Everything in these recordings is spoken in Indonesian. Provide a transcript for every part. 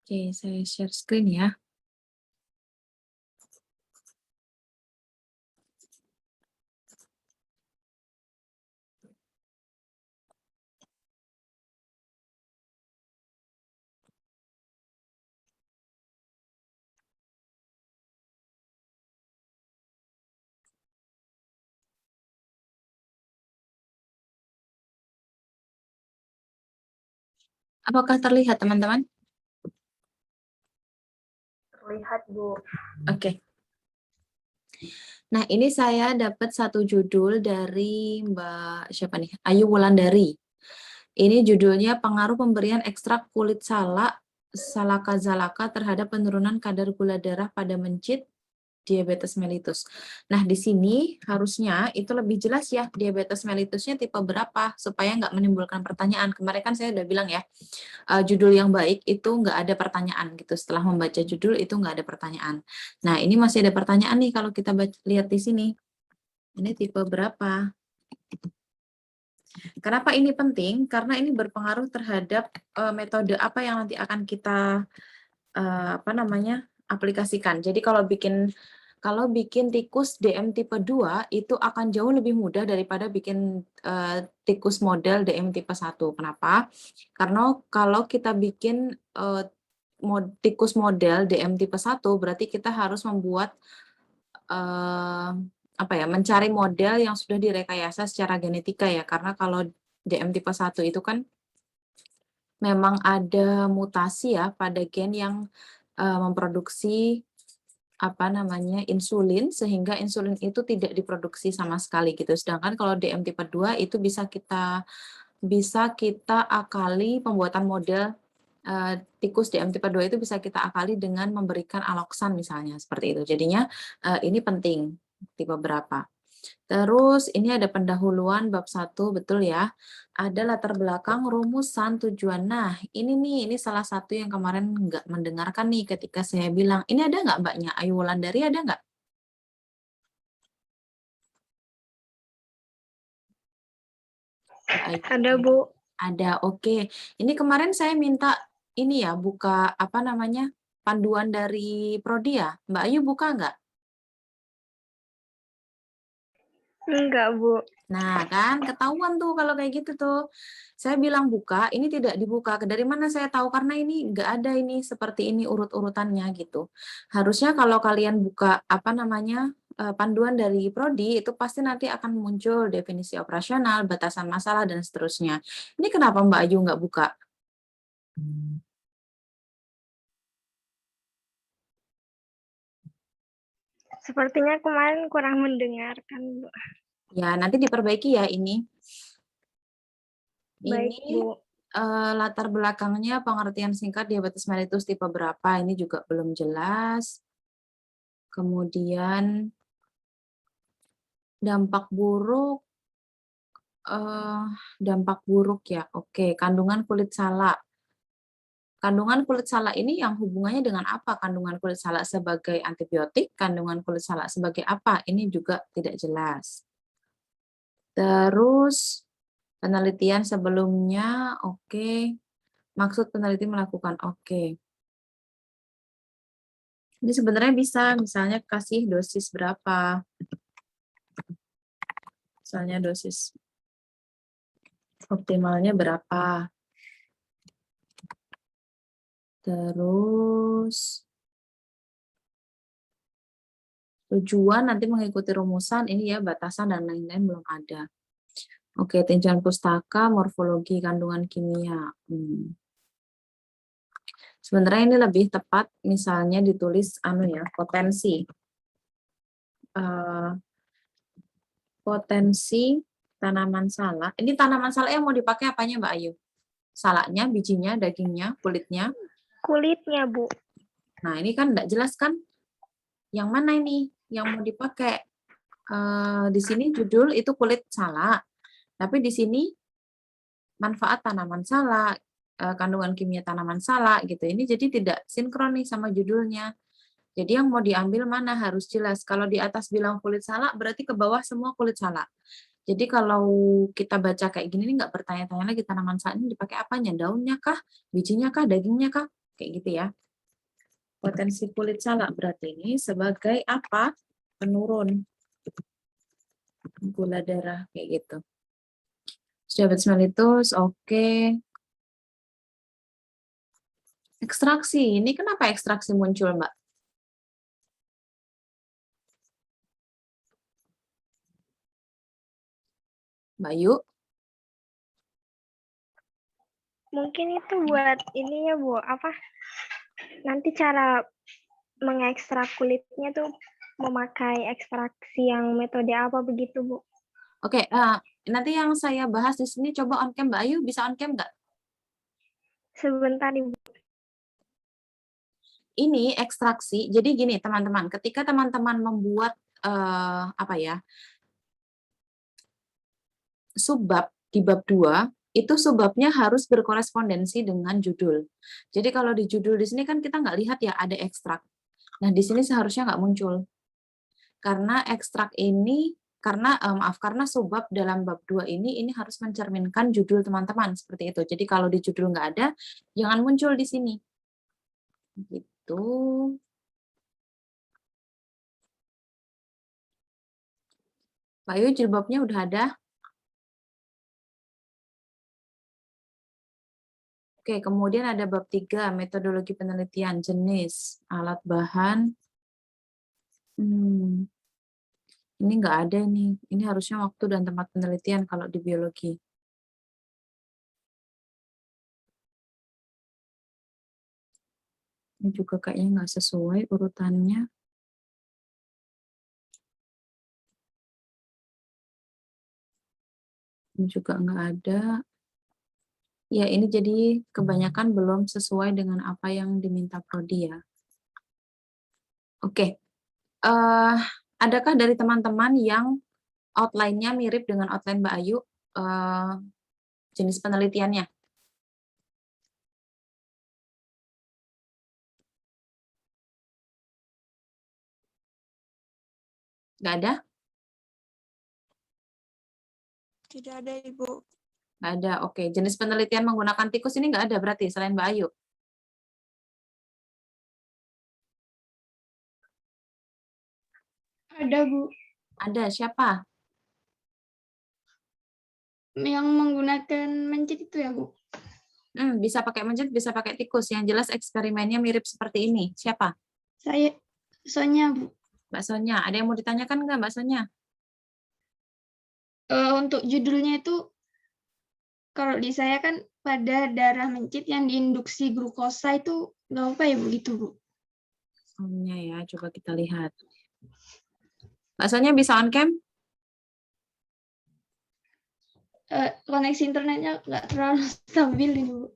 Oke, saya share screen ya. Apakah terlihat, teman-teman? Terlihat, Bu. Oke. Nah, ini saya dapat satu judul dari Mbak siapa nih? Ayu Wulandari. Ini judulnya Pengaruh Pemberian Ekstrak Kulit Salak Salaka-Zalaka terhadap penurunan kadar gula darah pada mencit diabetes mellitus. Nah, di sini harusnya itu lebih jelas ya, diabetes mellitusnya tipe berapa, supaya nggak menimbulkan pertanyaan. Kemarin kan saya udah bilang ya, judul yang baik itu nggak ada pertanyaan gitu. Setelah membaca judul itu nggak ada pertanyaan. Nah, ini masih ada pertanyaan nih kalau kita lihat di sini. Ini tipe berapa? Kenapa ini penting? Karena ini berpengaruh terhadap metode apa yang nanti akan kita aplikasikan. Jadi kalau bikin tikus DM tipe 2 itu akan jauh lebih mudah daripada bikin tikus model DM tipe 1. Kenapa? Karena kalau kita bikin tikus model DM tipe 1 berarti kita harus membuat mencari model yang sudah direkayasa secara genetika ya. Karena kalau DM tipe 1 itu kan memang ada mutasi ya pada gen yang memproduksi insulin sehingga insulin itu tidak diproduksi sama sekali gitu. Sedangkan kalau DM tipe 2 itu bisa kita akali pembuatan model tikus DM tipe 2 itu bisa kita akali dengan memberikan aloksan misalnya seperti itu. Jadinya ini penting tipe berapa. Terus ini ada pendahuluan bab 1, betul ya. Ada latar belakang, rumusan, tujuan. Nah, ini salah satu yang kemarin nggak mendengarkan nih ketika saya bilang, ini ada nggak Mbaknya? Ayu Wulandari ada nggak? Ada, Bu. Ada, oke. Ini kemarin saya minta ini ya, buka panduan dari Prodi ya. Mbak Ayu buka nggak? Enggak, Bu. Nah, kan ketahuan tuh kalau kayak gitu tuh. Saya bilang buka, ini tidak dibuka. Dari mana saya tahu? Karena ini nggak ada ini seperti ini urut-urutannya gitu. Harusnya kalau kalian buka panduan dari Prodi itu pasti nanti akan muncul definisi operasional, batasan masalah dan seterusnya. Ini kenapa Mbak Ayu nggak buka? Sepertinya kemarin kurang mendengarkan, Bu. Ya, nanti diperbaiki ya ini. Baik, Ini Bu. latar belakangnya pengertian singkat diabetes mellitus tipe berapa, ini juga belum jelas. Kemudian dampak buruk, ya, oke, kandungan kulit salak. Kandungan kulit salak ini yang hubungannya dengan apa? Kandungan kulit salak sebagai antibiotik, kandungan kulit salak sebagai apa? Ini juga tidak jelas. Terus penelitian sebelumnya, oke. Maksud peneliti melakukan, oke. Ini sebenarnya bisa, misalnya kasih dosis berapa. Misalnya dosis optimalnya berapa. Terus tujuan nanti mengikuti rumusan, ini ya batasan dan lain-lain belum ada. Oke, tinjauan pustaka, morfologi kandungan kimia. Sebenarnya ini lebih tepat misalnya ditulis potensi. Potensi tanaman salak. Ini tanaman salak yang mau dipakai apanya Mbak Ayu? Salaknya, bijinya, dagingnya, kulitnya? Kulitnya, Bu. Nah, ini kan enggak jelas kan? Yang mana ini yang mau dipakai? Di sini judul itu kulit salak. Tapi di sini manfaat tanaman salak, kandungan kimia tanaman salak gitu. Ini jadi tidak sinkron nih sama judulnya. Jadi yang mau diambil mana harus jelas. Kalau di atas bilang kulit salak berarti ke bawah semua kulit salak. Jadi kalau kita baca kayak gini nih nggak bertanya-tanya lagi tanaman salak ini dipakai apanya? Daunnya kah? Bijinya kah? Dagingnya kah? Kayak gitu ya. Potensi kulit salak berarti ini sebagai apa? Penurun gula darah kayak gitu. Dapat mellitus, oke. Ekstraksi, ini kenapa ekstraksi muncul, Mbak? Mbak Yu? Mungkin itu buat ini ya, Bu. Apa? Nanti cara mengekstrak kulitnya tuh memakai ekstraksi yang metode apa begitu, Bu? Oke, nanti yang saya bahas di sini coba on cam, Mbak Ayu, bisa on cam nggak? Sebentar, Ibu. Ini ekstraksi, jadi gini teman-teman, ketika teman-teman membuat apa ya, subbab di bab 2, itu subbabnya harus berkorespondensi dengan judul. Jadi kalau di judul di sini kan kita nggak lihat ya ada ekstrak. Nah, di sini seharusnya nggak muncul. Karena ekstrak ini, karena subbab dalam bab 2 ini harus mencerminkan judul teman-teman, seperti itu. Jadi kalau di judul nggak ada, jangan muncul di sini. Gitu. Pak Yu, jilbabnya udah ada? Oke, kemudian ada bab 3, metodologi penelitian, jenis, alat bahan. Ini nggak ada nih. Ini harusnya waktu dan tempat penelitian kalau di biologi. Ini juga kayaknya nggak sesuai urutannya. Ini juga nggak ada. Ya, ini jadi kebanyakan belum sesuai dengan apa yang diminta prodi ya. Oke. Adakah dari teman-teman yang outline-nya mirip dengan outline Mbak Ayu, jenis penelitiannya? Nggak ada? Tidak ada, Ibu. Nggak ada, oke. Jenis penelitian menggunakan tikus ini nggak ada berarti selain Mbak Ayu? Ada, Bu. Ada, siapa? Yang menggunakan mencit itu ya, Bu? Bisa pakai mencit, bisa pakai tikus. Yang jelas eksperimennya mirip seperti ini. Siapa? Saya, Sonya, Bu. Mbak Sonya. Ada yang mau ditanyakan nggak Mbak Sonya? Untuk judulnya itu, kalau di saya kan pada darah mencit yang diinduksi glukosa itu nggak apa ya begitu, Bu? Sonya ya, coba kita lihat. Mbak Sonya bisa on cam? Koneksi internetnya nggak terlalu stabil ini, Bu.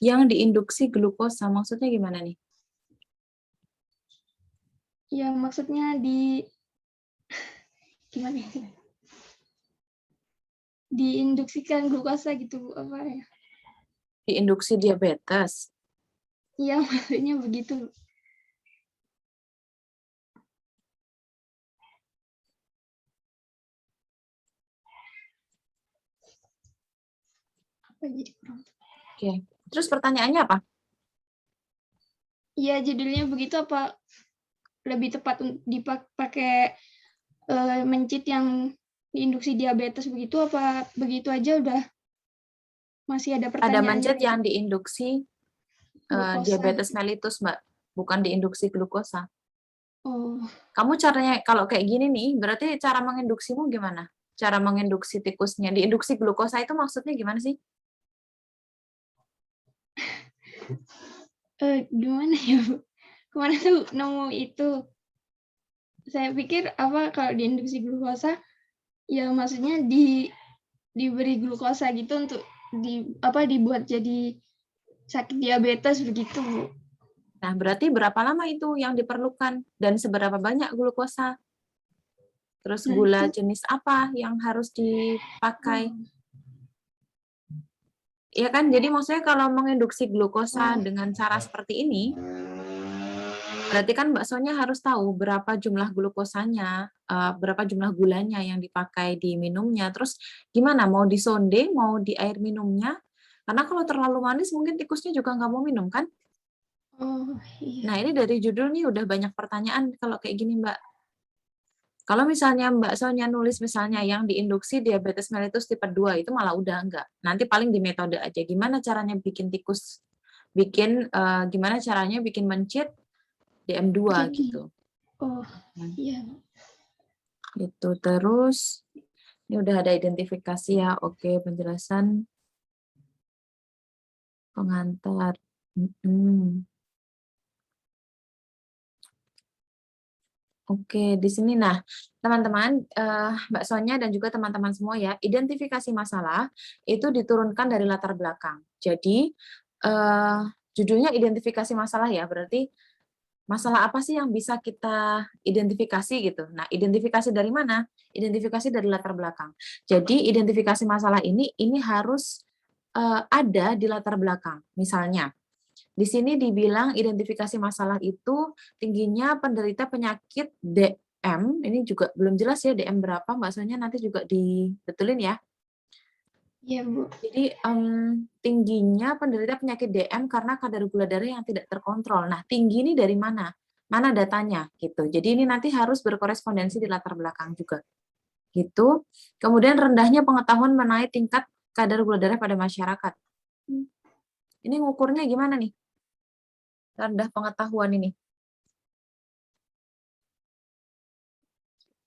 Yang diinduksi glukosa, maksudnya gimana nih? Ya, maksudnya gimana ya? Diinduksikan glukosa gitu, Bu, apa ya? Diinduksi diabetes. Iya, maksudnya begitu, Bu. Apa jadi kurang? Oke. Terus pertanyaannya apa? Iya, judulnya begitu apa lebih tepat dipakai mencit yang diinduksi diabetes begitu apa begitu aja udah masih ada Ada pertanyaan mencit yang diinduksi diabetes gitu. mellitus, Mbak. Bukan diinduksi glukosa. Oh, Kamu caranya, kalau kayak gini nih, berarti cara menginduksimu gimana? Cara menginduksi tikusnya. Diinduksi glukosa itu maksudnya gimana sih? gimana ya, Bu? Kemarin tuh nemu itu. Saya pikir apa kalau diinduksi glukosa ya maksudnya diberi glukosa gitu untuk dibuat jadi sakit diabetes begitu, Bu. Nah, berarti berapa lama itu yang diperlukan? Dan seberapa banyak glukosa? Terus Nah, gula itu, jenis apa yang harus dipakai? Ya kan, jadi maksudnya kalau menginduksi glukosa dengan cara seperti ini, Berarti kan baksonya harus tahu berapa jumlah glukosanya, berapa jumlah gulanya yang dipakai di minumnya. Terus gimana, mau disonde, mau di air minumnya? Karena kalau terlalu manis mungkin tikusnya juga nggak mau minum kan? Oh, iya. Nah, ini dari judul nih udah banyak pertanyaan kalau kayak gini, Mbak. Kalau misalnya Mbak Sonya nulis misalnya yang diinduksi diabetes mellitus tipe 2 itu malah udah enggak. Nanti paling di metode aja. Gimana caranya bikin tikus, gimana caranya bikin mencit DM2 Tinggi. gitu. Oh, iya. Itu terus ini udah ada identifikasi ya. Oke, penjelasan pengantar. Oke, di sini nah, teman-teman, Mbak Sonya dan juga teman-teman semua ya, identifikasi masalah itu diturunkan dari latar belakang. Jadi, judulnya identifikasi masalah ya, berarti masalah apa sih yang bisa kita identifikasi gitu. Nah, identifikasi dari mana? Identifikasi dari latar belakang. Jadi, identifikasi masalah ini harus ada di latar belakang. Misalnya, di sini dibilang identifikasi masalah itu tingginya penderita penyakit DM, ini juga belum jelas ya DM berapa, Mbak Sonya nanti juga dibetulin ya. Iya, Bu. Jadi tingginya penderita penyakit DM karena kadar gula darah yang tidak terkontrol. Nah, tinggi ini dari mana? Mana datanya gitu. Jadi ini nanti harus berkorespondensi di latar belakang juga. Gitu. Kemudian rendahnya pengetahuan mengenai tingkat kadar gula darah pada masyarakat. Ini ngukurnya gimana nih? Rendah pengetahuan ini.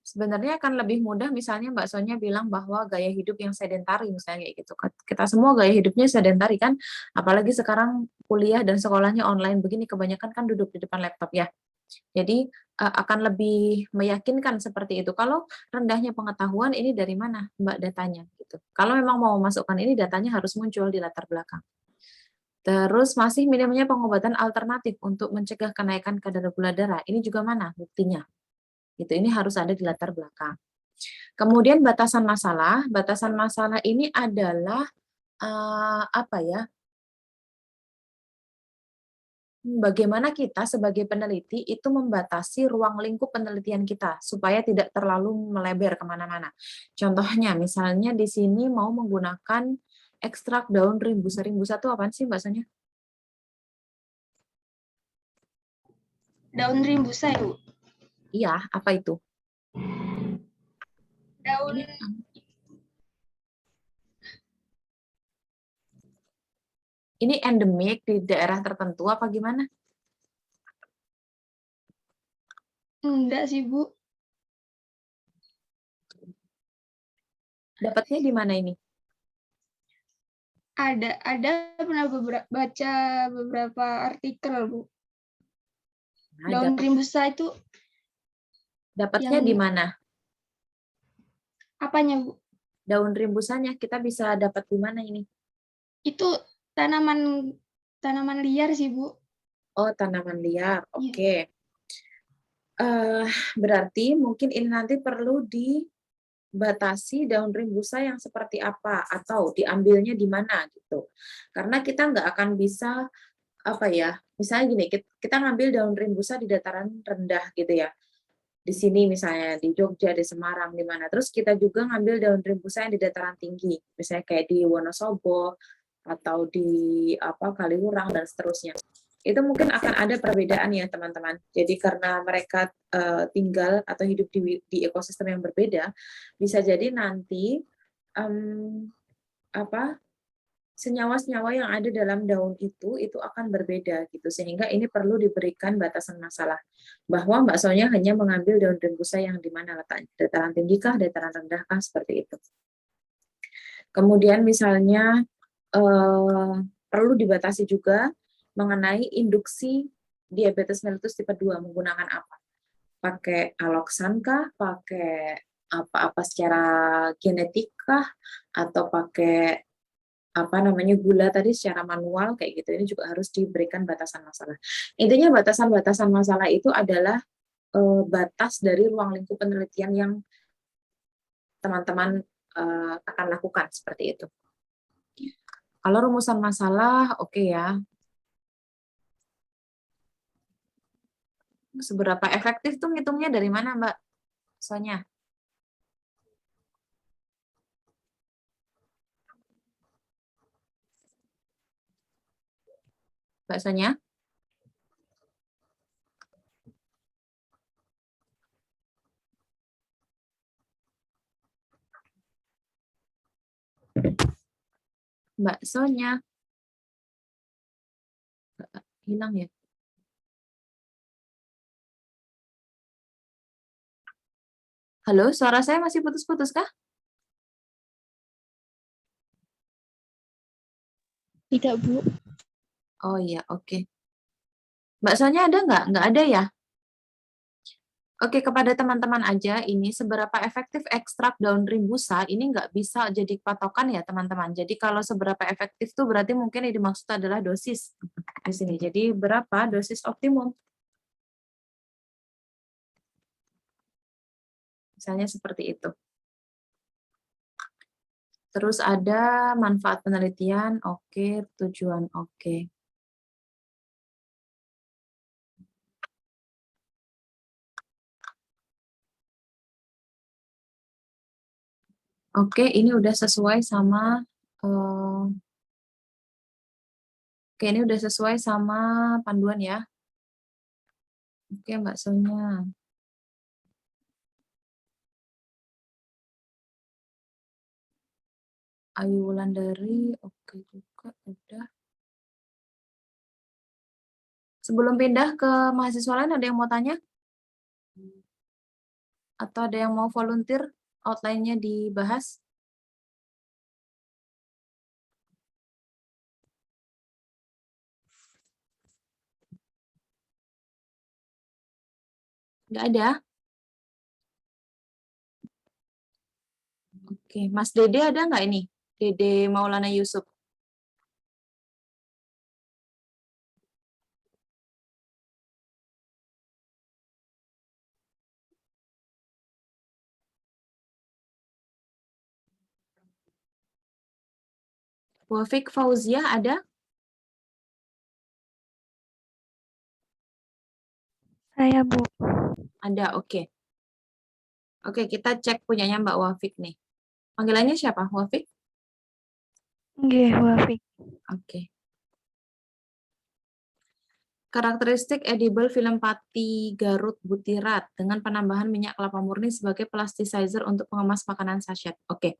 Sebenarnya akan lebih mudah misalnya Mbak Sonya bilang bahwa gaya hidup yang sedentari misalnya kayak gitu. Kita semua gaya hidupnya sedentari kan, apalagi sekarang kuliah dan sekolahnya online begini kebanyakan kan duduk di depan laptop ya. Jadi akan lebih meyakinkan seperti itu. Kalau rendahnya pengetahuan ini dari mana Mbak datanya gitu. Kalau memang mau masukkan ini datanya harus muncul di latar belakang. Terus masih minimnya pengobatan alternatif untuk mencegah kenaikan kadar gula darah. Ini juga mana buktinya? Gitu, ini harus ada di latar belakang. Kemudian batasan masalah ini adalah apa ya? Bagaimana kita sebagai peneliti itu membatasi ruang lingkup penelitian kita supaya tidak terlalu melebar kemana-mana. Contohnya, misalnya di sini mau menggunakan ekstrak daun rimbusa. Rimbusa itu apaan sih bahasanya? Daun rimbusa ya, Bu? Iya, apa itu? Daun Ini endemik di daerah tertentu apa gimana? enggak sih, Bu. Dapatnya di mana ini? Ada pernah baca beberapa artikel, Bu. Nah, Daun rimbusa itu dapatnya yang di mana? apanya, Bu? Daun rimbusanya kita bisa dapat di mana ini? Itu tanaman liar sih, Bu. Oh, tanaman liar. Iya. Oke. Berarti mungkin ini nanti perlu dibatasi daun rimbusa yang seperti apa atau diambilnya di mana gitu. Karena kita nggak akan bisa apa ya, misalnya gini, kita ngambil daun rimbusa di dataran rendah gitu ya. Di sini misalnya di Jogja, di Semarang, di mana. Terus kita juga ngambil daun rimbusa yang di dataran tinggi, misalnya kayak di Wonosobo atau di Kaliurang dan seterusnya. Itu mungkin akan ada perbedaan ya teman-teman. Jadi karena mereka tinggal atau hidup di ekosistem yang berbeda, bisa jadi nanti senyawa-senyawa yang ada dalam daun itu akan berbeda gitu, sehingga ini perlu diberikan batasan masalah bahwa Mbak Sonya hanya mengambil daun rimbusa yang di mana letaknya, dataran tinggi kah, dataran rendah kah, seperti itu. Kemudian misalnya perlu dibatasi juga mengenai induksi diabetes mellitus tipe 2 menggunakan apa? Pakai aloksan kah, pakai apa-apa secara genetik kah, atau pakai gula tadi secara manual kayak gitu. Ini juga harus diberikan batasan masalah. Intinya batasan-batasan masalah itu adalah batas dari ruang lingkup penelitian yang teman-teman akan lakukan seperti itu. Kalau rumusan masalah, oke ya. Seberapa efektif tuh ngitungnya dari mana, Mbak Sonya? Mbak Sonya? Mbak Sonya? Hilang ya? Halo, suara saya masih putus-putus kah? Tidak, Bu. Oh iya, oke. Mbak Sonya ada nggak? Nggak ada ya? Oke, kepada teman-teman aja, ini seberapa efektif ekstrak daun rimbusa, ini nggak bisa jadi patokan ya, teman-teman. Jadi kalau seberapa efektif tuh berarti mungkin yang dimaksud adalah dosis di sini. Jadi berapa dosis optimum? Misalnya seperti itu. Terus ada manfaat penelitian, oke, tujuan, oke. Oke, ini udah sesuai sama oke, ini udah sesuai sama panduan ya. Oke, Mbak Sonya. Ayu Wulandari, oke juga, udah. Sebelum pindah ke mahasiswa lain, ada yang mau tanya? Atau ada yang mau volunteer outline-nya dibahas? Nggak ada? Oke, Mas Dede ada nggak ini? Dede Maulana Yusuf. Wafik Fauziah ada? Saya, Bu. Ada, oke. Oke, kita cek punyanya Mbak Wafik nih. Panggilannya siapa? Wafik? Nggih, Wafik. Oke. Karakteristik edible film pati Garut butirat dengan penambahan minyak kelapa murni sebagai plasticizer untuk pengemas makanan sachet. Oke.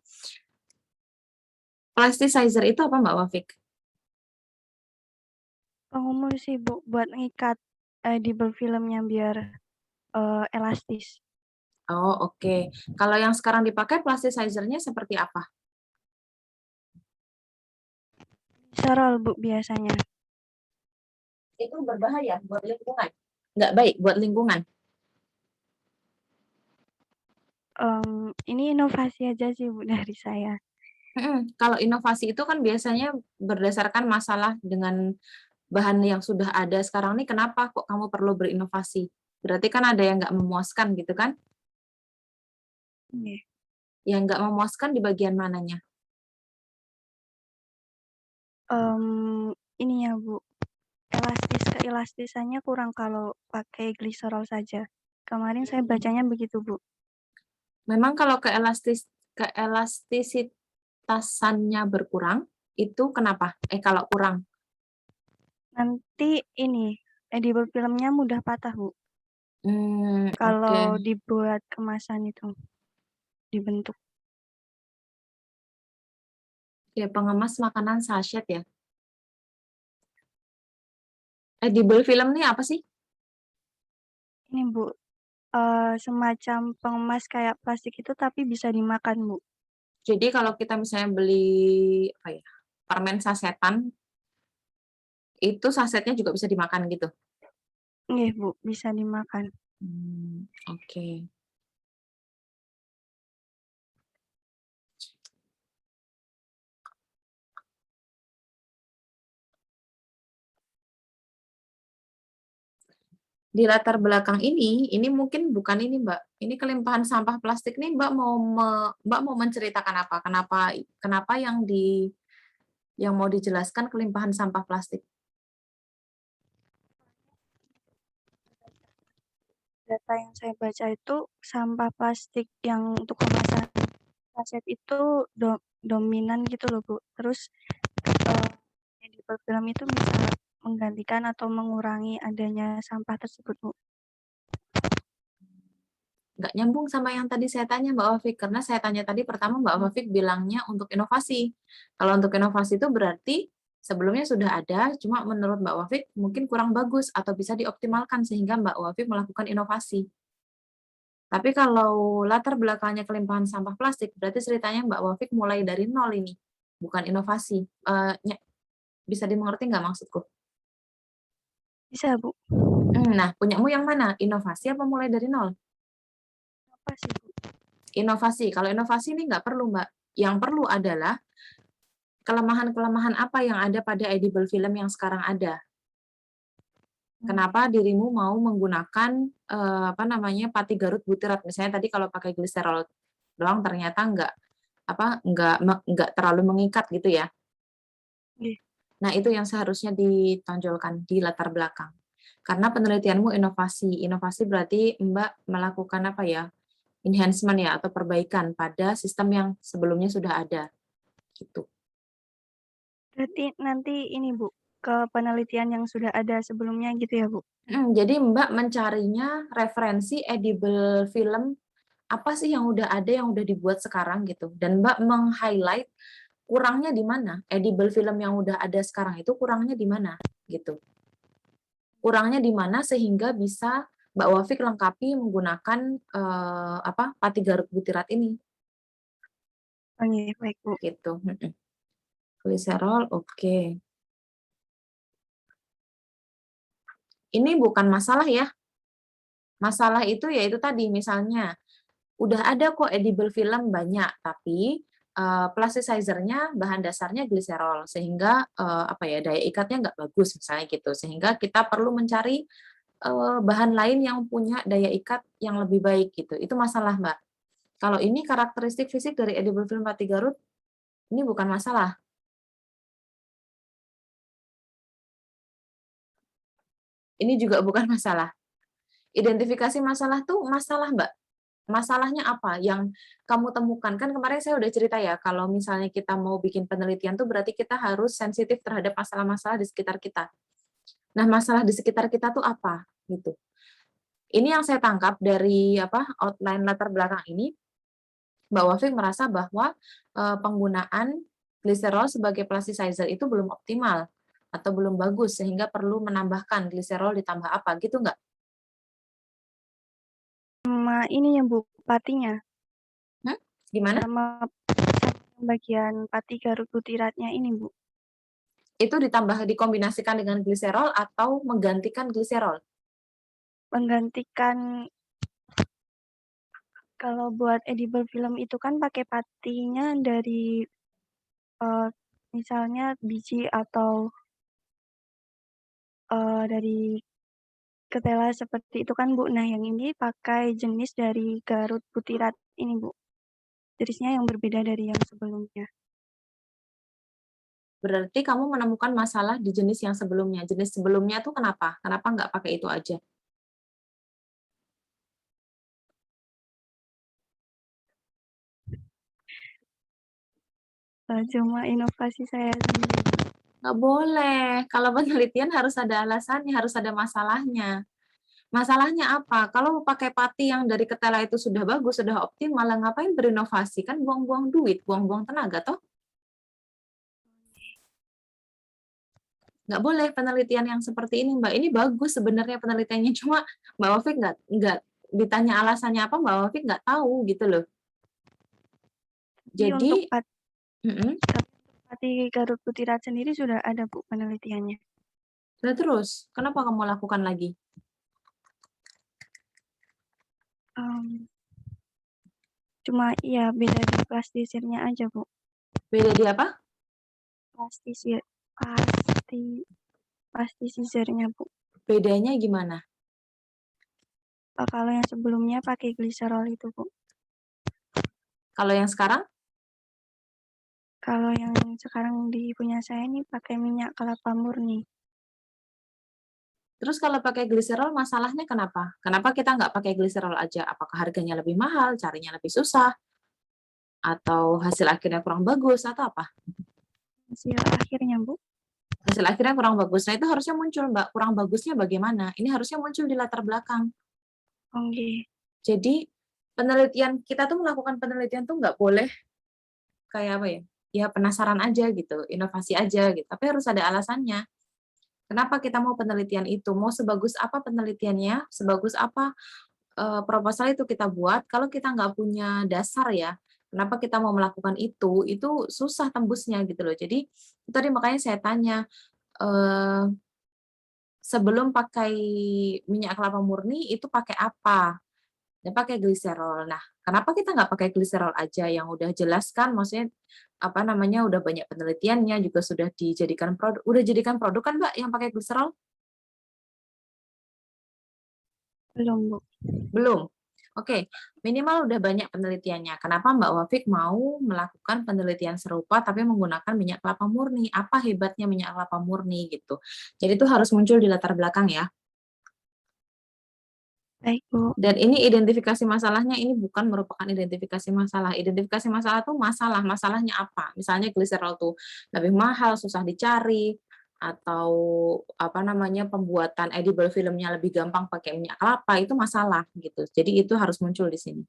Plasticizer itu apa Mbak Wafik? Pengumur sih, Bu, buat ngikat edible filmnya biar elastis. Oh, oke. Kalau yang sekarang dipakai plasticizer-nya seperti apa? Serol, Bu, biasanya. Itu berbahaya buat lingkungan. Nggak baik buat lingkungan. Ini inovasi aja sih, Bu, dari saya. Kalau inovasi itu kan biasanya berdasarkan masalah dengan bahan yang sudah ada sekarang nih, kenapa kok kamu perlu berinovasi? Berarti kan ada yang nggak memuaskan gitu kan? Nggih. Yang nggak memuaskan di bagian mananya? Ini ya, Bu, keelastisannya kurang kalau pakai gliserol saja. Kemarin saya bacanya begitu, Bu. Memang kalau keelastisitasannya berkurang, itu kenapa? Kalau kurang. Nanti ini, edible filmnya mudah patah, Bu. Oke. Kalau dibuat kemasan itu, dibentuk. Oke, pengemas makanan sachet ya. Edible film nih apa sih? Ini, Bu, semacam pengemas kayak plastik itu tapi bisa dimakan, Bu. Jadi kalau kita misalnya beli apa ya, permen sasetan, itu sasetnya juga bisa dimakan gitu. Nggih, Bu, bisa dimakan. Oke. Di latar belakang ini mungkin bukan ini Mbak. Ini kelimpahan sampah plastik nih Mbak Mbak mau menceritakan apa? Kenapa yang mau dijelaskan kelimpahan sampah plastik? data yang saya baca itu sampah plastik yang untuk kemasan kaset itu dominan gitu loh, Bu. Terus edible film itu bisa menggantikan atau mengurangi adanya sampah tersebut, Bu. Nggak nyambung sama yang tadi saya tanya Mbak Wafik, karena saya tanya tadi pertama Mbak Wafik bilangnya untuk inovasi. Kalau untuk inovasi itu berarti sebelumnya sudah ada, cuma menurut Mbak Wafik mungkin kurang bagus atau bisa dioptimalkan sehingga Mbak Wafik melakukan inovasi. Tapi kalau latar belakangnya kelimpahan sampah plastik, berarti ceritanya Mbak Wafik mulai dari nol ini, bukan inovasi. Bisa dimengerti nggak maksudku? Bisa, Bu. Nah, punyamu yang mana? Inovasi apa mulai dari nol? Apa sih, Bu? Inovasi. Kalau inovasi ini nggak perlu, Mbak. Yang perlu adalah kelemahan-kelemahan apa yang ada pada edible film yang sekarang ada. Kenapa dirimu mau menggunakan pati Garut butirat? Misalnya tadi kalau pakai gliserol doang ternyata nggak terlalu mengikat gitu ya. Nggih. Nah, itu yang seharusnya ditonjolkan di latar belakang. Karena penelitianmu inovasi. Inovasi berarti Mbak melakukan apa ya? Enhancement ya atau perbaikan pada sistem yang sebelumnya sudah ada. Gitu. Berarti nanti ini, Bu, ke penelitian yang sudah ada sebelumnya gitu ya, Bu? Jadi Mbak mencarinya referensi edible film apa sih yang udah ada yang udah dibuat sekarang gitu. Dan Mbak meng-highlight kurangnya di mana? Edible film yang udah ada sekarang itu kurangnya di mana gitu. Kurangnya di mana sehingga bisa Mbak Wafik lengkapi menggunakan pati Garut butirat ini Oh, iya, baik, Bu. gitu. Gliserol oke. Ini bukan masalah ya. Masalah itu yaitu tadi misalnya udah ada kok edible film banyak tapi plasticizer-nya bahan dasarnya gliserol sehingga daya ikatnya nggak bagus misalnya gitu sehingga kita perlu mencari bahan lain yang punya daya ikat yang lebih baik gitu. Itu masalah, Mbak. Kalau ini karakteristik fisik dari edible film pati Garut, ini bukan masalah. Ini juga bukan masalah. Identifikasi masalah tuh masalah, Mbak. Masalahnya apa yang kamu temukan? Kan kemarin saya udah cerita ya, kalau misalnya kita mau bikin penelitian tuh berarti kita harus sensitif terhadap masalah-masalah di sekitar kita. Nah, masalah di sekitar kita tuh apa? Gitu. Ini yang saya tangkap dari outline latar belakang ini, Mbak Wafik merasa bahwa penggunaan gliserol sebagai plasticizer itu belum optimal atau belum bagus sehingga perlu menambahkan gliserol ditambah apa gitu nggak? Sama ini ya, Bu, patinya. Gimana? Sama bagian pati Garut butiratnya ini, Bu. Itu dikombinasikan dengan gliserol atau menggantikan gliserol? Menggantikan kalau buat edible film itu kan pakai patinya dari misalnya biji atau dari ketela seperti itu kan, Bu. Nah, yang ini pakai jenis dari Garut butirat ini, Bu. Jenisnya yang berbeda dari yang sebelumnya. Berarti kamu menemukan masalah di jenis yang sebelumnya. Jenis sebelumnya tuh kenapa? Kenapa nggak pakai itu aja? Cuma inovasi saya sendiri. Nggak boleh. Kalau penelitian harus ada alasannya, harus ada masalahnya. Masalahnya apa? Kalau pakai pati yang dari ketela itu sudah bagus, sudah optimal, malah ngapain berinovasi? Kan buang-buang duit, buang-buang tenaga, toh? Nggak boleh penelitian yang seperti ini, Mbak. Ini bagus sebenarnya penelitiannya, cuma Mbak Wafik nggak ditanya alasannya apa, Mbak Wafik nggak tahu gitu loh. Jadi untuk Jadi, pati Garut butirat sendiri sudah ada, Bu, penelitiannya. sudah terus, kenapa kamu lakukan lagi? Cuma ya beda di plastisirnya aja, Bu. Beda di apa? Plastisizernya, Bu. Bedanya gimana? Kalau yang sebelumnya pakai gliserol itu, Bu. Kalau yang sekarang? Kalau yang sekarang di punya saya ini pakai minyak kelapa murni. Terus kalau pakai gliserol masalahnya kenapa? Kenapa kita nggak pakai gliserol aja? Apakah harganya lebih mahal, carinya lebih susah, atau hasil akhirnya kurang bagus, atau apa? Hasil akhirnya, Bu. Hasil akhirnya kurang bagus. Nah, itu harusnya muncul, Mbak. Kurang bagusnya bagaimana? Ini harusnya muncul di latar belakang. Oke. Jadi, penelitian, kita tuh melakukan penelitian tuh nggak boleh kayak apa ya? Ya penasaran aja gitu, inovasi aja gitu. Tapi harus ada alasannya. Kenapa kita mau penelitian itu? Mau sebagus apa penelitiannya? Sebagus apa proposal itu kita buat? Kalau kita nggak punya dasar ya, kenapa kita mau melakukan itu susah tembusnya gitu loh. Jadi tadi makanya saya tanya, sebelum pakai minyak kelapa murni itu pakai apa? Dan pakai gliserol. Nah, kenapa kita nggak pakai gliserol aja yang udah jelas kan? Maksudnya apa namanya? Udah banyak penelitiannya juga sudah dijadikan produk. Udah jadikan produk kan, Mbak, yang pakai gliserol? Belum, Bu. Belum. Oke, minimal udah banyak penelitiannya. Kenapa Mbak Wafik mau melakukan penelitian serupa tapi menggunakan minyak kelapa murni? Apa hebatnya minyak kelapa murni gitu? Jadi itu harus muncul di latar belakang ya. Baik, Bu. Dan ini identifikasi masalahnya ini bukan merupakan identifikasi masalah. Identifikasi masalah tuh masalahnya apa? Misalnya gliserol tuh lebih mahal, susah dicari, atau apa namanya pembuatan edible filmnya lebih gampang pakai minyak kelapa, itu masalah gitu. Jadi itu harus muncul di sini.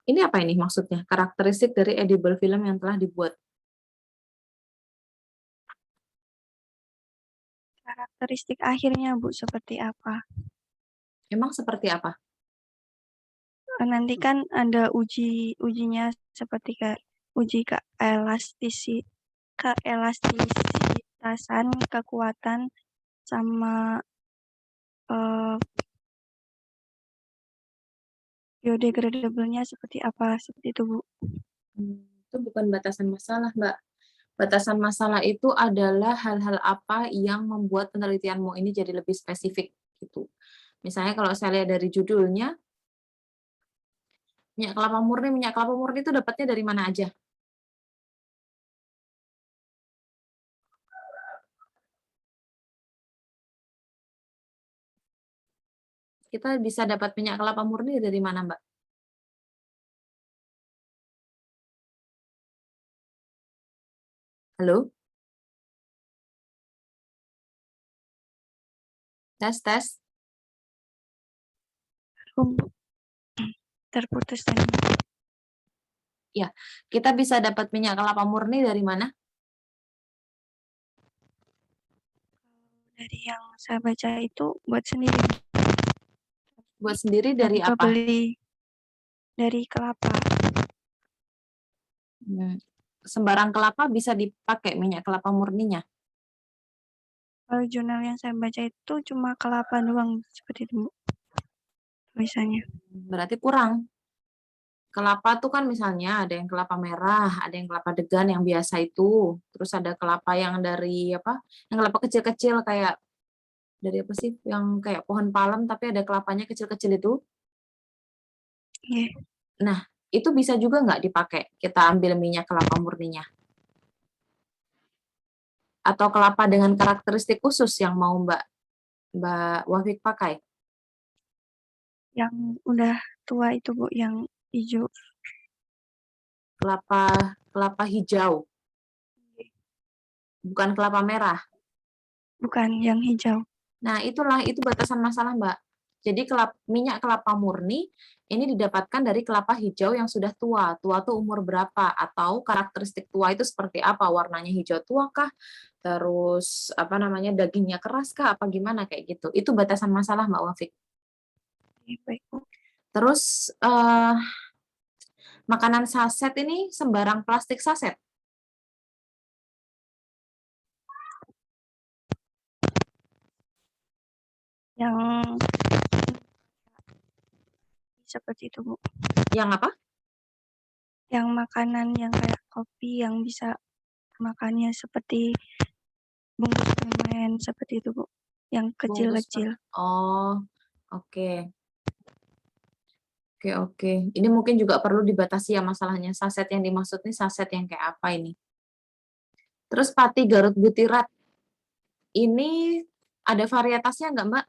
Ini apa ini maksudnya? Karakteristik dari edible film yang telah dibuat. Karakteristik akhirnya, Bu, seperti apa? Emang seperti apa? Nanti kan ada ujinya seperti uji keelastisitasan, kekuatan, sama biodegradable-nya seperti apa, seperti itu, Bu. Itu bukan batasan masalah, Mbak. Batasan masalah itu adalah hal-hal apa yang membuat penelitianmu ini jadi lebih spesifik gitu. Misalnya kalau saya lihat dari judulnya, minyak kelapa murni itu dapatnya dari mana aja? Kita bisa dapat minyak kelapa murni dari mana, Mbak? Halo? Tes, tes. Terputus tadi. Ya, kita bisa dapat minyak kelapa murni dari mana? Dari yang saya baca itu buat sendiri. Buat sendiri Saya dari juga apa? beli dari kelapa. Sembarang kelapa bisa dipakai minyak kelapa murninya. Kalau jurnal yang saya baca itu cuma kelapa doang, seperti itu, Bu, tulisannya. Berarti kurang. Kelapa tuh kan misalnya ada yang kelapa merah, ada yang kelapa degan yang biasa itu, terus ada kelapa yang dari apa? Yang kelapa kecil-kecil kayak dari apa sih? Yang kayak pohon palem tapi ada kelapanya kecil-kecil itu. Iya. Nah, itu bisa juga nggak dipakai? Kita ambil minyak kelapa murninya. Atau kelapa dengan karakteristik khusus yang mau Mbak Wafik pakai? Yang udah tua itu, Bu, yang hijau. Kelapa hijau. Bukan kelapa merah. Bukan, yang hijau. Nah, itu batasan masalah, Mbak. Jadi minyak kelapa murni ini didapatkan dari kelapa hijau yang sudah tua. Tua tuh umur berapa? Atau karakteristik tua itu seperti apa? Warnanya hijau tua kah? Terus apa namanya dagingnya keras kah? Apa gimana kayak gitu? Itu batasan masalah, Mbak Wafik. Baik, Bu. Terus makanan saset ini sembarang plastik saset. Yang seperti itu, Bu. Yang apa? Yang makanan yang kayak kopi yang bisa makannya seperti bungkus permen, seperti itu, Bu. Yang kecil-kecil. Oh, oke. Oke. Ini mungkin juga perlu dibatasi ya masalahnya. Saset yang dimaksud nih saset yang kayak apa ini? Terus pati Garut butirat. Ini ada varietasnya nggak, Mbak?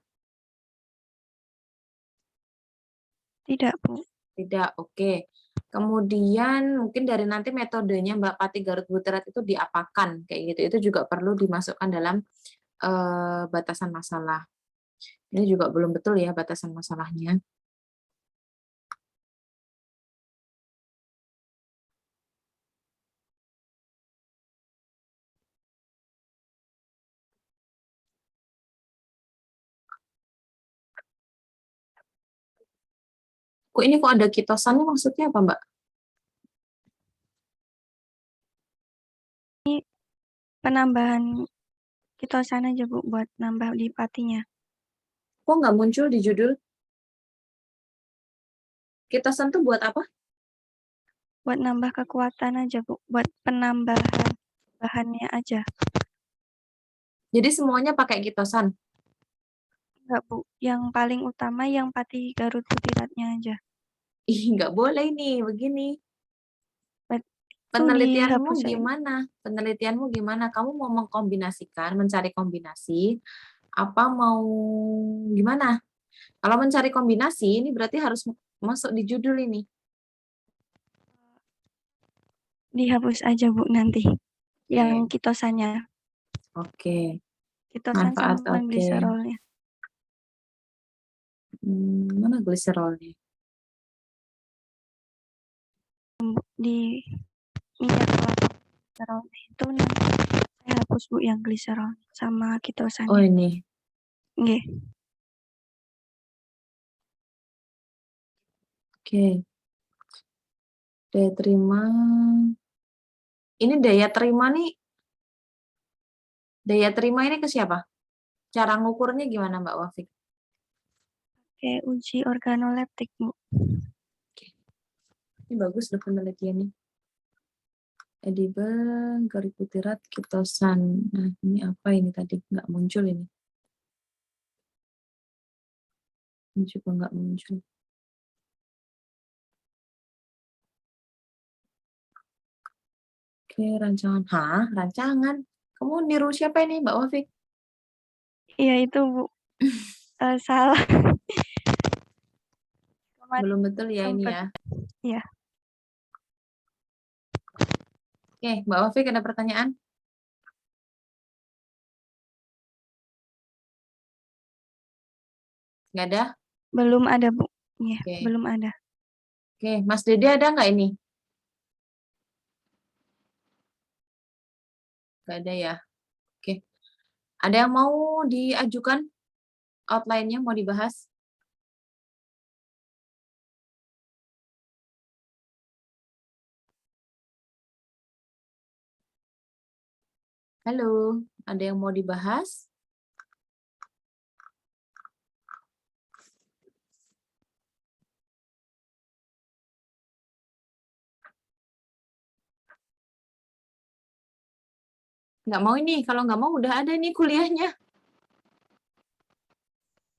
Tidak, Bu. Tidak, oke. Kemudian mungkin dari nanti metodenya Mbak Pati Garut butirat itu diapakan, kayak gitu. Itu juga perlu dimasukkan dalam batasan masalah. Ini juga belum betul ya batasan masalahnya. Kok ini kok ada kitosannya maksudnya apa, Mbak? Penambahan kitosan aja, Bu, buat nambah di patinya. Kok nggak muncul di judul? Kitosan tuh buat apa? Buat nambah kekuatan aja, Bu. Buat penambahan bahannya aja. Jadi semuanya pakai kitosan? Enggak, Bu. Yang paling utama yang pati Garut butiratnya aja. Ih, nggak boleh nih, begini. Itu Penelitianmu dihapus aja. gimana? Penelitianmu gimana? Kamu mau mengkombinasikan, mencari kombinasi, apa mau gimana? Kalau mencari kombinasi, ini berarti harus masuk di judul ini. Dihapus aja, Bu, nanti. Yang Oke. kitosannya. Oke. Kitosan Manfaat, sama oke. gliserolnya. Mana gliserolnya? Di minyak kelapa gliserolnya itu nanti saya hapus, Bu, yang gliserol sama Oh, kitosannya. ini. Nggih. Oke. Daya terima. Ini daya terima nih. Daya terima ini ke siapa? Cara ngukurnya gimana, Mbak Wafik? Kayak uji organoleptik, Bu. Ini bagus loh penelitiannya. Edible, Garut butirat, kitosan. Nah, ini apa ini tadi? Nggak muncul ini. Ini juga nggak muncul. Oke, rancangan. Hah, rancangan? Kamu niru siapa ini, Mbak Wafik? Iya itu, Bu. Salah. Kemarin Belum betul ya ini sempat. ya. Iya. Oke, Mbak Wafik ada pertanyaan? Nggak ada? Belum ada, Bu. Iya, Oke. belum ada. Oke, Mas Dede ada nggak ini? Nggak ada ya. Oke. Ada yang mau diajukan? Outline-nya mau dibahas? Halo, ada yang mau dibahas? Nggak mau ini, kalau nggak mau udah ada nih kuliahnya.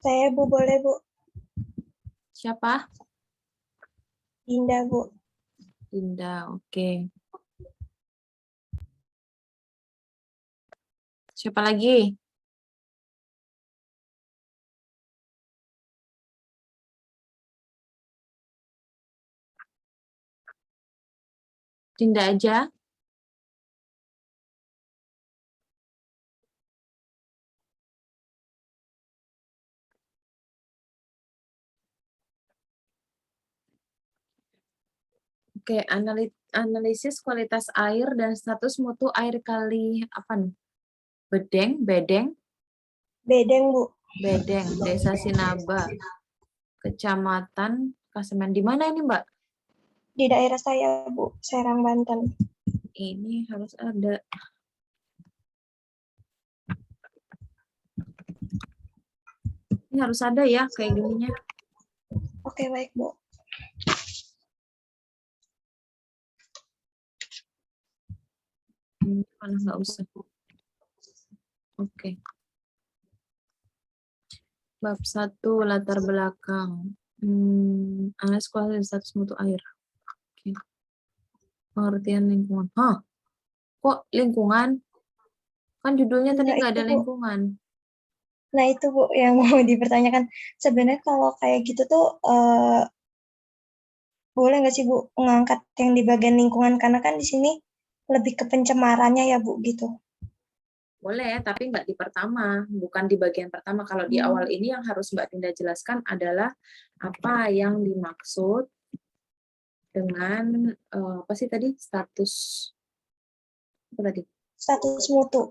Saya, Bu, boleh, Bu. Siapa? Dinda, Bu. Dinda, oke. Siapa lagi? Dinda aja. Oke, analisis kualitas air dan status mutu air kali apa nih? Bedeng, Bedeng, Bedeng, Bu. Bedeng, Desa Sinaba, Kecamatan Kasemen. Di mana ini, Mbak? Di daerah saya, Bu. Serang, Banten. Ini harus ada. Ini harus ada ya kayak gininya. Oke, baik, Bu. Ini mana nggak usah. Oke. Bab 1, latar belakang. Analisis kualitas status mutu air. Oke. Pengertian lingkungan. Hah? Kok lingkungan? Kan judulnya tadi Nah, nggak ada itu, Bu. lingkungan. Nah, itu Bu yang mau dipertanyakan. Sebenarnya kalau kayak gitu tuh boleh nggak sih Bu mengangkat yang di bagian lingkungan karena kan di sini lebih ke pencemarannya ya Bu gitu. Boleh, tapi nggak di pertama, bukan di bagian pertama. Kalau di awal ini yang harus Mbak Dinda jelaskan adalah apa yang dimaksud dengan apa sih tadi status apa tadi? Status mutu.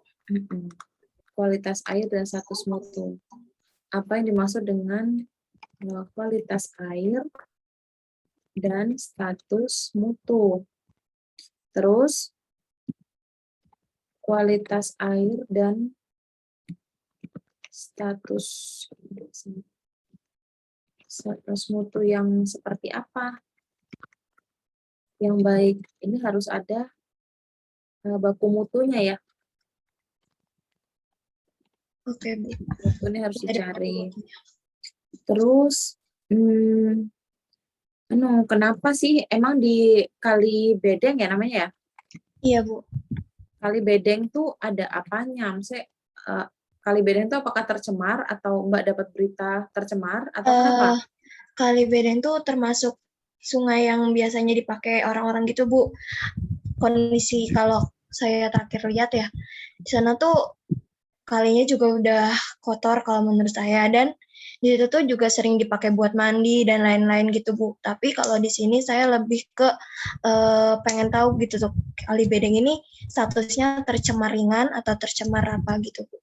Kualitas air dan status mutu. Apa yang dimaksud dengan kualitas air dan status mutu? Terus kualitas air dan status mutu yang seperti apa? Yang baik ini harus ada baku mutunya ya. Oke, Bu. Mutu ini harus Ada dicari. baku mutunya. Terus kenapa sih emang di Kali Bedeng ya namanya ya? Iya, Bu. Kali Bedeng tuh ada apanya? Maksudnya Kali Bedeng tuh apakah tercemar atau Mbak dapat berita tercemar atau kenapa? Kali Bedeng tuh termasuk sungai yang biasanya dipakai orang-orang gitu, Bu. Kondisi kalau saya terakhir lihat ya, di sana tuh kalinya juga udah kotor kalau menurut saya, dan di situ tuh juga sering dipakai buat mandi dan lain-lain gitu Bu. Tapi kalau di sini saya lebih ke pengen tahu gitu tuh Kali Bedeng ini statusnya tercemar ringan atau tercemar apa gitu Bu.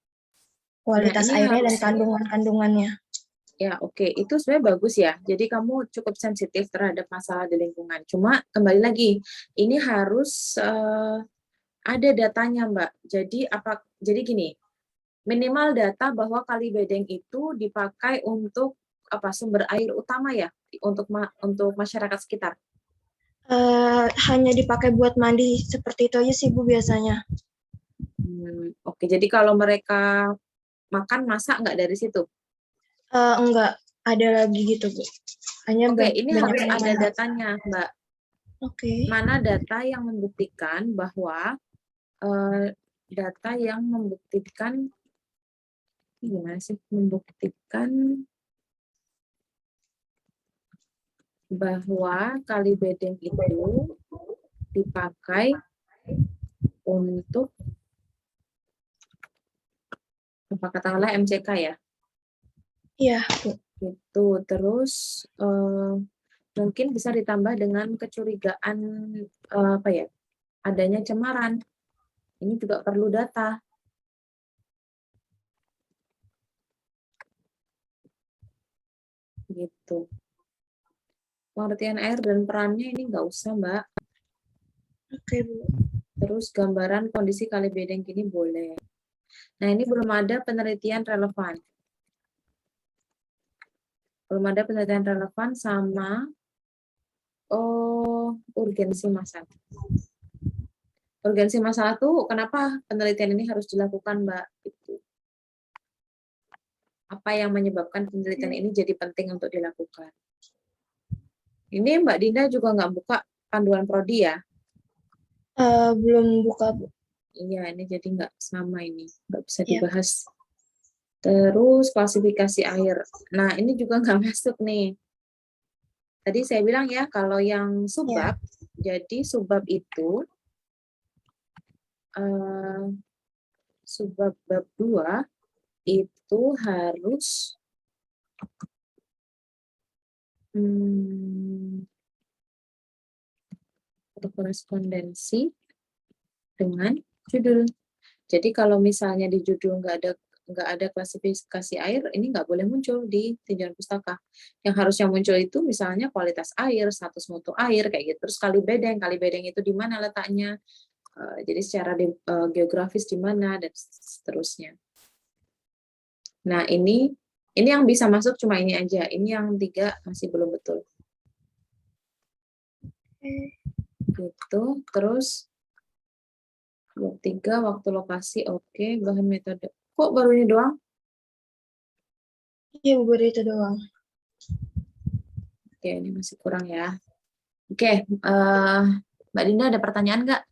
Kualitas ini airnya dan harus kandungan-kandungannya. ya oke, itu sebenarnya bagus ya. Jadi kamu cukup sensitif terhadap masalah di lingkungan. Cuma kembali lagi, ini harus ada datanya, Mbak. Jadi gini, minimal data bahwa Kali Bedeng itu dipakai untuk sumber air utama ya untuk masyarakat sekitar. Hanya dipakai buat mandi seperti itu aja sih Bu biasanya. Oke, jadi kalau mereka makan masak nggak dari situ? Enggak ada lagi gitu Bu. Hanya Oke, ini banyak harus yang ada mandi. datanya, Mbak. Oke. Mana data yang membuktikan bahwa data yang membuktikan gimana sih membuktikan bahwa Kali Bedeng itu dipakai untuk katakanlah MCK ya. Iya, Bu. Gitu. Terus mungkin bisa ditambah dengan kecurigaan adanya cemaran. Ini juga perlu data. Gitu. Pengertian air dan perannya ini nggak usah, Mbak. Oke, Bu. Terus gambaran kondisi Kali Bedeng ini boleh. Nah, ini belum ada penelitian relevan. Belum ada penelitian relevan sama urgensi masalah. Urgensi masalah tuh kenapa penelitian ini harus dilakukan, Mbak? Itu. Apa yang menyebabkan penelitian ini jadi penting untuk dilakukan? Ini Mbak Dinda juga nggak buka panduan prodi ya? Belum buka, Bu. Iya, ini jadi nggak sama ini, nggak bisa Iya. dibahas. Terus klasifikasi air. Nah, ini juga nggak masuk nih. Tadi saya bilang ya, kalau yang subbab, jadi subbab itu subbab bab 2 itu harus berkorespondensi dengan judul. Jadi kalau misalnya di judul nggak ada klasifikasi air, ini nggak boleh muncul di tinjauan pustaka. Yang harusnya muncul itu misalnya kualitas air, status mutu air, kayak gitu. Terus Kali Bedeng itu di mana letaknya? Jadi secara geografis di mana dan seterusnya. Nah ini yang bisa masuk cuma ini aja. Ini yang 3 masih belum betul. Gitu. Terus 3 waktu lokasi oke, bahan metode. Kok baru ini doang? Iya, Bu, baru itu doang. Oke, ini masih kurang ya. Oke, Mbak Dinda ada pertanyaan nggak?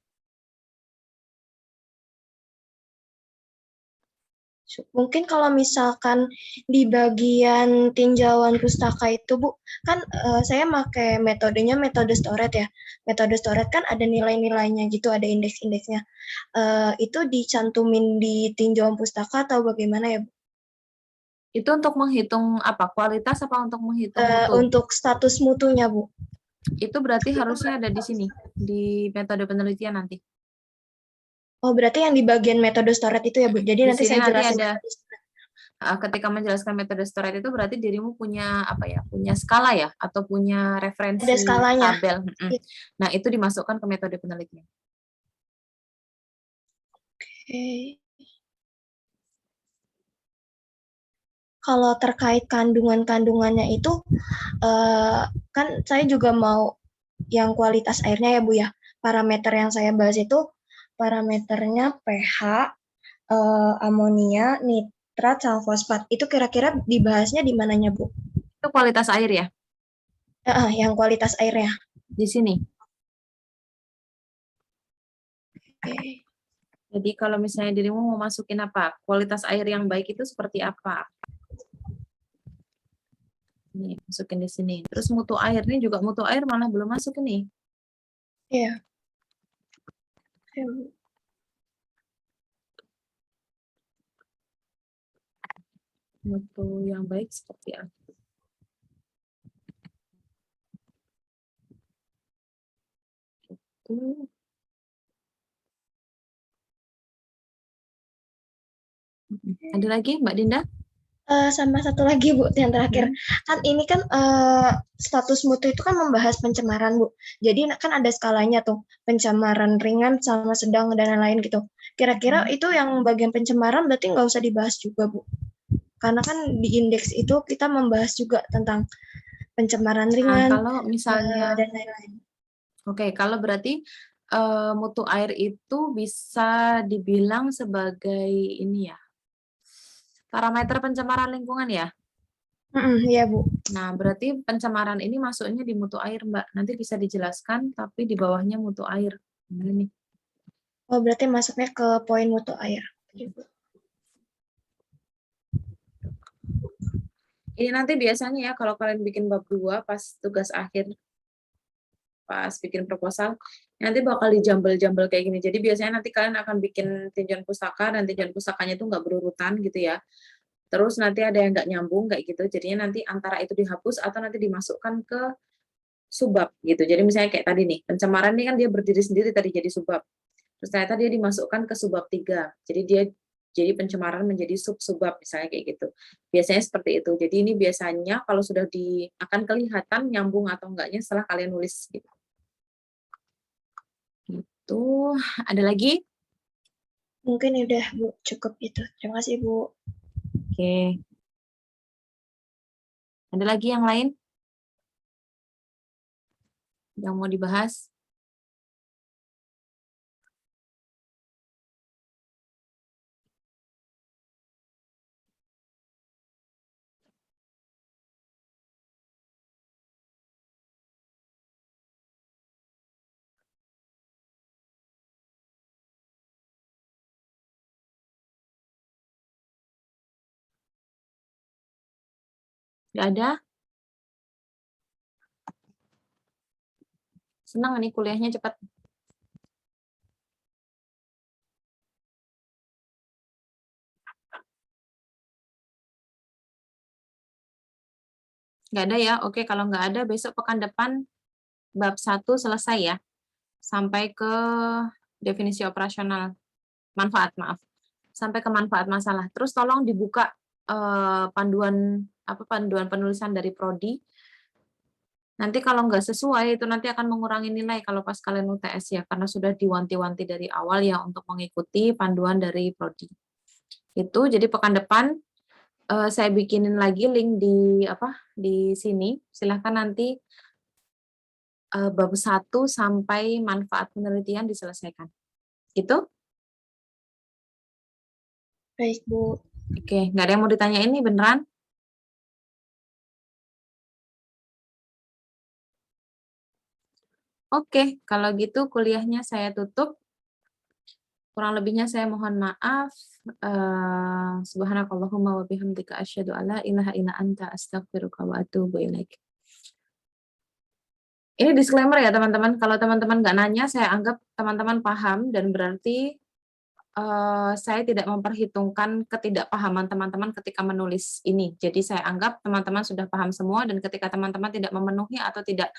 Mungkin kalau misalkan di bagian tinjauan pustaka itu, Bu, kan saya pakai metodenya metode Storet ya. Metode Storet kan ada nilai-nilainya gitu, ada indeks-indeksnya. Itu dicantumin di tinjauan pustaka atau bagaimana ya, Bu? Itu untuk menghitung apa? Kualitas apa untuk menghitung mutu? Untuk status mutunya, Bu. Itu berarti harusnya ada di sini, di metode penelitian nanti. Oh, berarti yang di bagian metode Storet itu ya, Bu. Jadi Di nanti sini saya nanti jelasin. ada, ketika menjelaskan metode Storet itu berarti dirimu punya apa ya? Punya skala ya, atau punya referensi Ada skalanya. tabel. Nah, itu dimasukkan ke metode penelitian. Oke. Kalau terkait kandungan-kandungannya itu, kan saya juga mau yang kualitas airnya ya, Bu ya. Parameter yang saya bahas itu parameternya pH, amonia, nitrat, sama fosfat. Itu kira-kira dibahasnya di mananya, Bu? Itu kualitas air ya, Yang kualitas airnya. di sini. Oke. Jadi kalau misalnya dirimu mau masukin apa? Kualitas air yang baik itu seperti apa? Nih, masukin di sini. Terus mutu air, nih juga mutu air malah belum masuk ini. Iya. Oke, Bu. Mutu yang baik seperti apa? Itu. Ada lagi Mbak Dinda? Sama satu lagi, Bu, yang terakhir. Kan ini kan status mutu itu kan membahas pencemaran, Bu. Jadi kan ada skalanya tuh, pencemaran ringan sama sedang dan lain-lain gitu. Kira-kira itu yang bagian pencemaran berarti nggak usah dibahas juga, Bu. Karena kan di indeks itu kita membahas juga tentang pencemaran ringan Kalau misalnya, dan lain-lain. oke, kalau berarti mutu air itu bisa dibilang sebagai ini ya, parameter pencemaran lingkungan ya. Iya, Bu. Nah, berarti pencemaran ini masuknya di mutu air, Mbak. Nanti bisa dijelaskan, tapi di bawahnya mutu air. Nah, ini. Oh, berarti masuknya ke poin mutu air. Ini nanti biasanya ya, kalau kalian bikin bab 2 pas tugas akhir, pas bikin proposal, nanti bakal dijambel-jambel kayak gini. Jadi biasanya nanti kalian akan bikin tinjauan pustaka, dan tinjauan pustakanya itu nggak berurutan gitu ya. Terus nanti ada yang nggak nyambung kayak gitu, jadinya nanti antara itu dihapus atau nanti dimasukkan ke subbab gitu. Jadi misalnya kayak tadi nih, pencemaran ini kan dia berdiri sendiri tadi jadi subbab. Terus ternyata dia dimasukkan ke subbab 3. Jadi dia jadi pencemaran menjadi sub-subbab misalnya kayak gitu. Biasanya seperti itu. Jadi ini biasanya kalau sudah akan kelihatan nyambung atau enggaknya setelah kalian nulis gitu. Gitu. Ada lagi? Mungkin udah, Bu, cukup itu. Terima kasih, Bu. Oke. Ada lagi yang lain? Yang mau dibahas? Nggak ada? Senang nih kuliahnya cepat. Nggak ada ya? Oke, kalau nggak ada, besok pekan depan bab 1 selesai ya. Sampai ke definisi operasional. Manfaat, maaf. Sampai ke manfaat masalah. Terus tolong dibuka panduan penulisan dari prodi. Nanti kalau nggak sesuai, itu nanti akan mengurangi nilai kalau pas kalian UTS ya, karena sudah diwanti-wanti dari awal ya untuk mengikuti panduan dari prodi. Itu, jadi pekan depan saya bikinin lagi link di sini. Silahkan nanti bab 1 sampai manfaat penelitian diselesaikan. Gitu? Baik, Bu. Oke, nggak ada yang mau ditanyain nih beneran? Oke, kalau gitu kuliahnya saya tutup. Kurang lebihnya saya mohon maaf. Subhanakallahumma wa bihamdika asyhadu alla ilaha illa anta astaghfiruka wa atubu ilaik. Ini disclaimer ya teman-teman, kalau teman-teman nggak nanya, saya anggap teman-teman paham dan berarti saya tidak memperhitungkan ketidakpahaman teman-teman ketika menulis ini. Jadi saya anggap teman-teman sudah paham semua dan ketika teman-teman tidak memenuhi atau tidak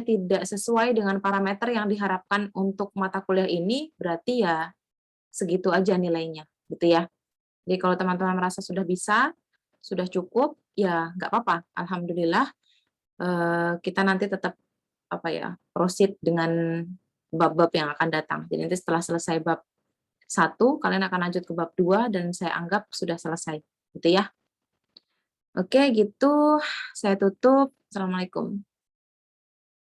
tidak sesuai dengan parameter yang diharapkan untuk mata kuliah ini, berarti ya segitu aja nilainya, gitu ya. Jadi kalau teman-teman merasa sudah bisa, sudah cukup, ya nggak apa-apa. Alhamdulillah. Kita nanti tetap proceed dengan bab-bab yang akan datang. Jadi nanti setelah selesai bab 1, kalian akan lanjut ke bab 2 dan saya anggap sudah selesai, gitu ya. Oke, gitu. Saya tutup. Assalamualaikum.